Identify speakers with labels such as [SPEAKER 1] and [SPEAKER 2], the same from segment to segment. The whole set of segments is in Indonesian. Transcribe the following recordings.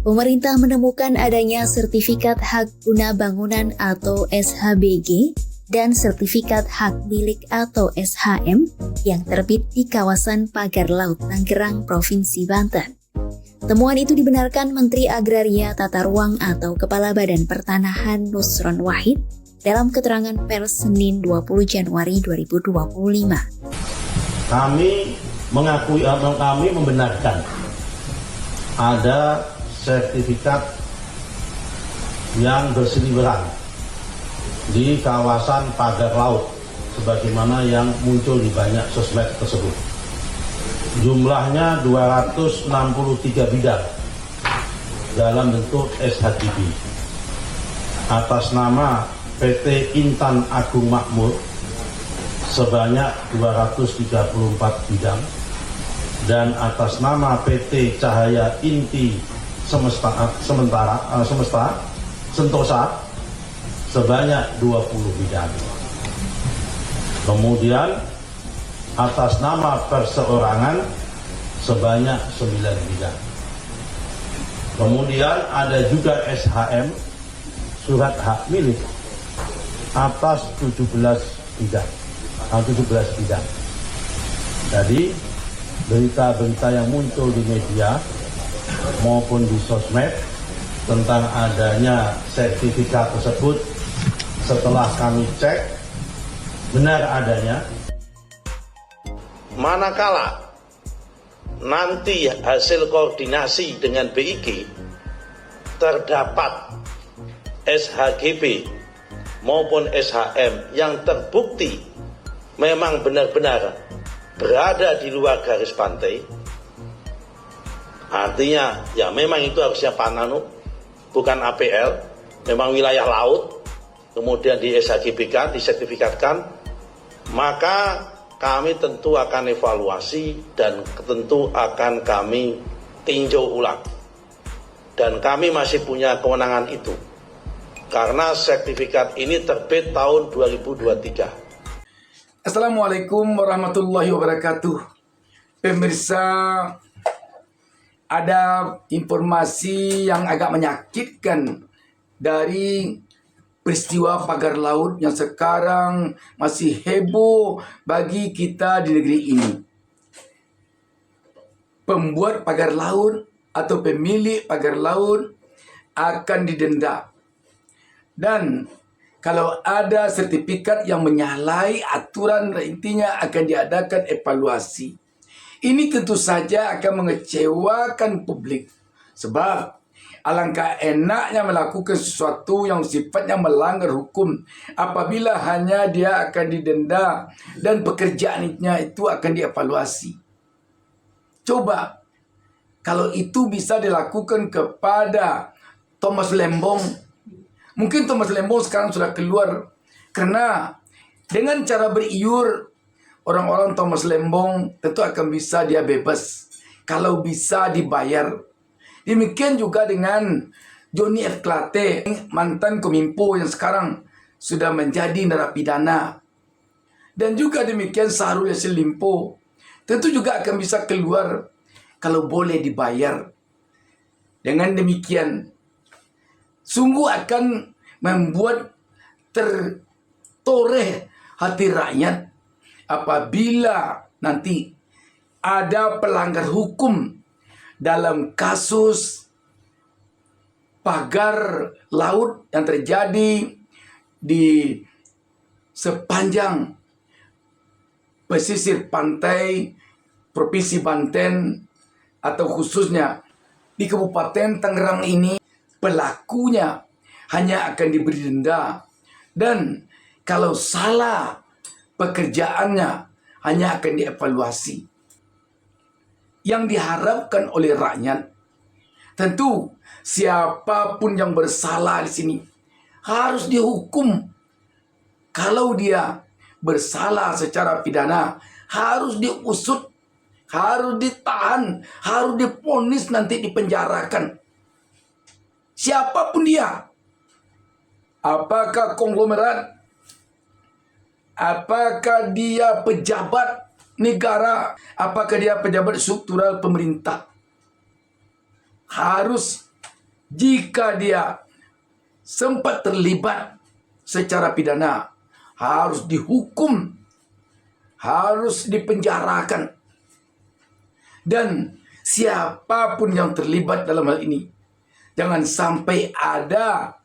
[SPEAKER 1] Pemerintah menemukan adanya sertifikat hak guna bangunan atau SHBG dan sertifikat hak milik atau SHM yang terbit di kawasan Pagar Laut Tangerang, Provinsi Banten. Temuan itu dibenarkan Menteri Agraria Tata Ruang atau Kepala Badan Pertanahan Nusron Wahid dalam keterangan pers Senin 20 Januari 2025.
[SPEAKER 2] Kami membenarkan ada sertifikat yang berseliweran di kawasan Pagar Laut sebagaimana yang muncul di banyak sosmed tersebut. Jumlahnya 263 bidang dalam bentuk SHGB atas nama PT Intan Agung Makmur sebanyak 234 bidang dan atas nama PT Cahaya Inti Sentosa sebanyak 20 bidang. Kemudian atas nama perseorangan sebanyak 9 bidang. Kemudian ada juga SHM, surat hak milik, atas 17 bidang. Jadi berita-berita yang muncul di media maupun di sosmed tentang adanya sertifikat tersebut, setelah kami cek benar adanya. Manakala nanti hasil koordinasi dengan BIG terdapat SHGB maupun SHM yang terbukti memang benar-benar berada di luar garis pantai, artinya ya memang itu harusnya Pananu bukan APL, memang wilayah laut, kemudian di SHGB-kan, disertifikatkan, maka kami tentu akan evaluasi dan tentu akan kami tinjau ulang. Dan kami masih punya kewenangan itu, karena sertifikat ini terbit tahun 2023.
[SPEAKER 3] Assalamualaikum warahmatullahi wabarakatuh. Pemirsa, ada informasi yang agak menyakitkan dari peristiwa Pagar Laut yang sekarang masih heboh bagi kita di negeri ini. Pembuat pagar laut atau pemilik pagar laut akan didenda. Dan kalau ada sertifikat yang menyalahi aturan, intinya akan diadakan evaluasi. Ini tentu saja akan mengecewakan publik. Sebab alangkah enaknya melakukan sesuatu yang sifatnya melanggar hukum apabila hanya dia akan didenda dan pekerjaannya itu akan dievaluasi. Coba kalau itu bisa dilakukan kepada Thomas Lembong. Mungkin Thomas Lembong sekarang sudah keluar, karena dengan cara beriur orang-orang Thomas Lembong tentu akan bisa dia bebas kalau bisa dibayar. Demikian juga dengan Johnny F. Klate, mantan Kominfo yang sekarang sudah menjadi narapidana. Dan juga demikian Syahrul Yassin Limpo tentu juga akan bisa keluar kalau boleh dibayar. Dengan demikian sungguh akan membuat tertoreh hati rakyat apabila nanti ada pelanggar hukum dalam kasus pagar laut yang terjadi di sepanjang pesisir pantai Provinsi Banten atau khususnya di Kabupaten Tangerang ini. Pelakunya hanya akan diberi denda, dan kalau salah pekerjaannya hanya akan dievaluasi. Yang diharapkan oleh rakyat, tentu siapapun yang bersalah di sini harus dihukum. Kalau dia bersalah secara pidana, harus diusut, harus ditahan, harus divonis, nanti dipenjarakan. Siapapun dia, apakah konglomerat, apakah dia pejabat negara, apakah dia pejabat struktural pemerintah, harus jika dia sempat terlibat secara pidana, harus dihukum, harus dipenjarakan. Dan siapapun yang terlibat dalam hal ini, jangan sampai ada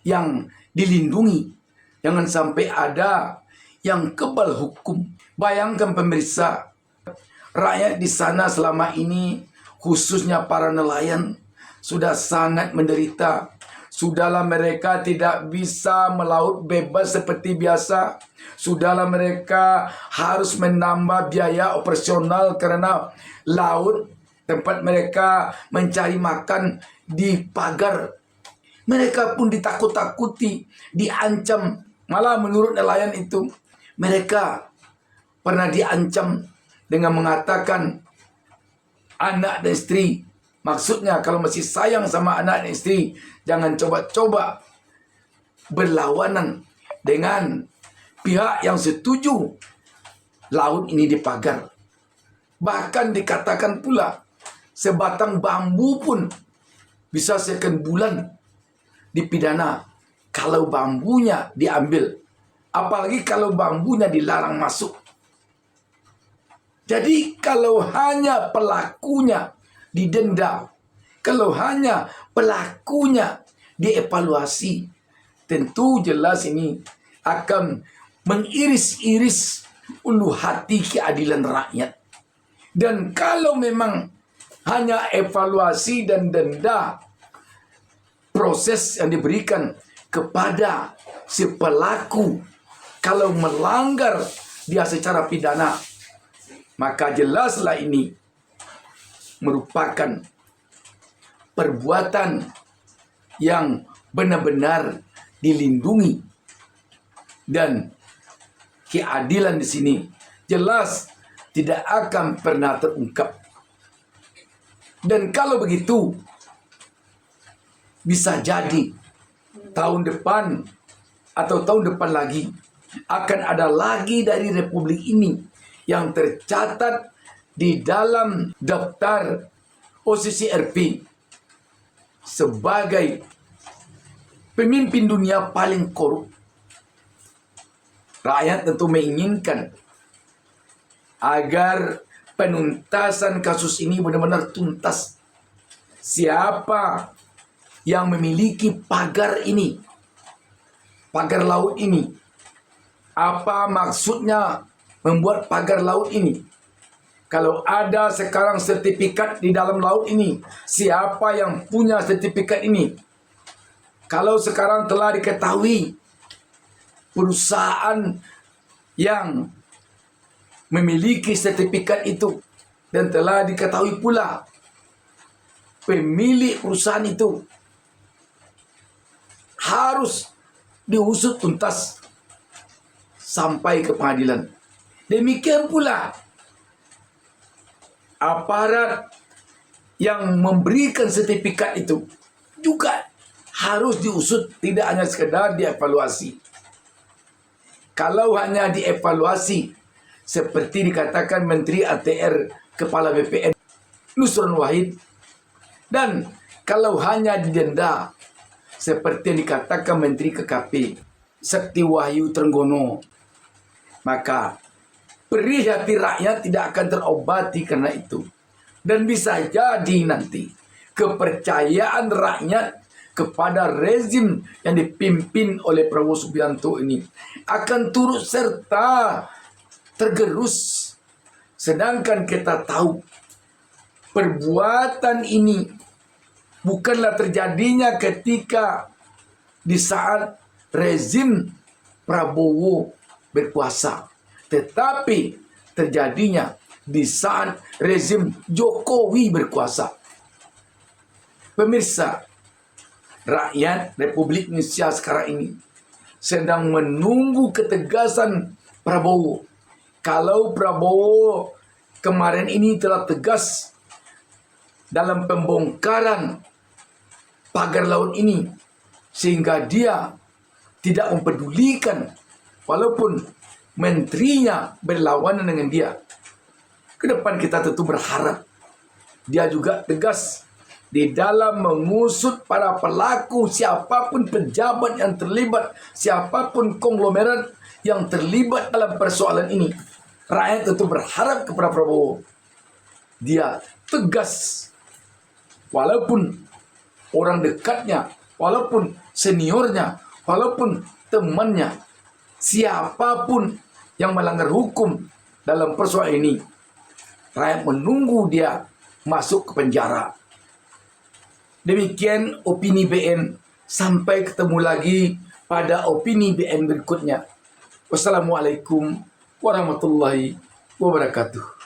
[SPEAKER 3] yang dilindungi, jangan sampai ada yang kebal hukum. Bayangkan pemirsa, rakyat di sana selama ini, khususnya para nelayan, sudah sangat menderita. Sudahlah mereka tidak bisa melaut bebas seperti biasa. Sudahlah mereka harus menambah biaya operasional karena laut tempat mereka mencari makan dipagar. Mereka pun ditakut-takuti, diancam. Malah menurut nelayan itu, mereka pernah diancam dengan mengatakan anak dan istri. Maksudnya kalau masih sayang sama anak dan istri, jangan coba-coba berlawanan dengan pihak yang setuju laut ini dipagar. Bahkan dikatakan pula, sebatang bambu pun bisa sekian bulan dipidana kalau bambunya diambil. Apalagi kalau bambunya dilarang masuk. Jadi kalau hanya pelakunya didenda, kalau hanya pelakunya dievaluasi, tentu jelas ini akan mengiris-iris ulu hati keadilan rakyat. Dan kalau memang hanya evaluasi dan denda, proses yang diberikan kepada si pelaku, kalau melanggar dia secara pidana, maka jelaslah ini merupakan perbuatan yang benar-benar dilindungi. Dan keadilan di sini jelas tidak akan pernah terungkap. Dan kalau begitu, bisa jadi tahun depan atau tahun depan lagi akan ada lagi dari Republik ini yang tercatat di dalam daftar OCCRP sebagai pemimpin dunia paling korup. Rakyat tentu menginginkan agar penuntasan kasus ini benar-benar tuntas. Siapa yang memiliki pagar ini, pagar laut ini? Apa maksudnya membuat pagar laut ini? Kalau ada sekarang sertifikat di dalam laut ini, siapa yang punya sertifikat ini? Kalau sekarang telah diketahui perusahaan yang memiliki sertifikat itu, dan telah diketahui pula pemilik perusahaan itu, harus diusut tuntas sampai ke pengadilan. Demikian pula aparat yang memberikan sertifikat itu juga harus diusut, tidak hanya sekedar dievaluasi. Kalau hanya dievaluasi seperti dikatakan Menteri ATR Kepala BPN Nusron Wahid, dan kalau hanya didenda seperti yang dikatakan Menteri KKP Sekti Wahyu Trenggono, maka perih hati rakyat tidak akan terobati karena itu. Dan bisa jadi nanti kepercayaan rakyat kepada rezim yang dipimpin oleh Prabowo Subianto ini akan turut serta tergerus. Sedangkan kita tahu perbuatan ini bukanlah terjadinya ketika di saat rezim Prabowo berkuasa, tetapi terjadinya di saat rezim Jokowi berkuasa. Pemirsa, rakyat Republik Indonesia sekarang ini sedang menunggu ketegasan Prabowo. Kalau Prabowo kemarin ini telah tegas dalam pembongkaran pagar laut ini, sehingga dia tidak mempedulikan walaupun menterinya berlawanan dengan dia. Ke depan kita tentu berharap dia juga tegas di dalam mengusut para pelaku, siapapun pejabat yang terlibat, siapapun konglomerat yang terlibat dalam persoalan ini. Rakyat tentu berharap kepada Prabowo. Dia tegas, walaupun orang dekatnya, walaupun seniornya, walaupun temannya, siapapun yang melanggar hukum dalam persoalan ini, rakyat menunggu dia masuk ke penjara. Demikian opini BN. Sampai ketemu lagi pada opini BN berikutnya. Wassalamualaikum warahmatullahi wabarakatuh.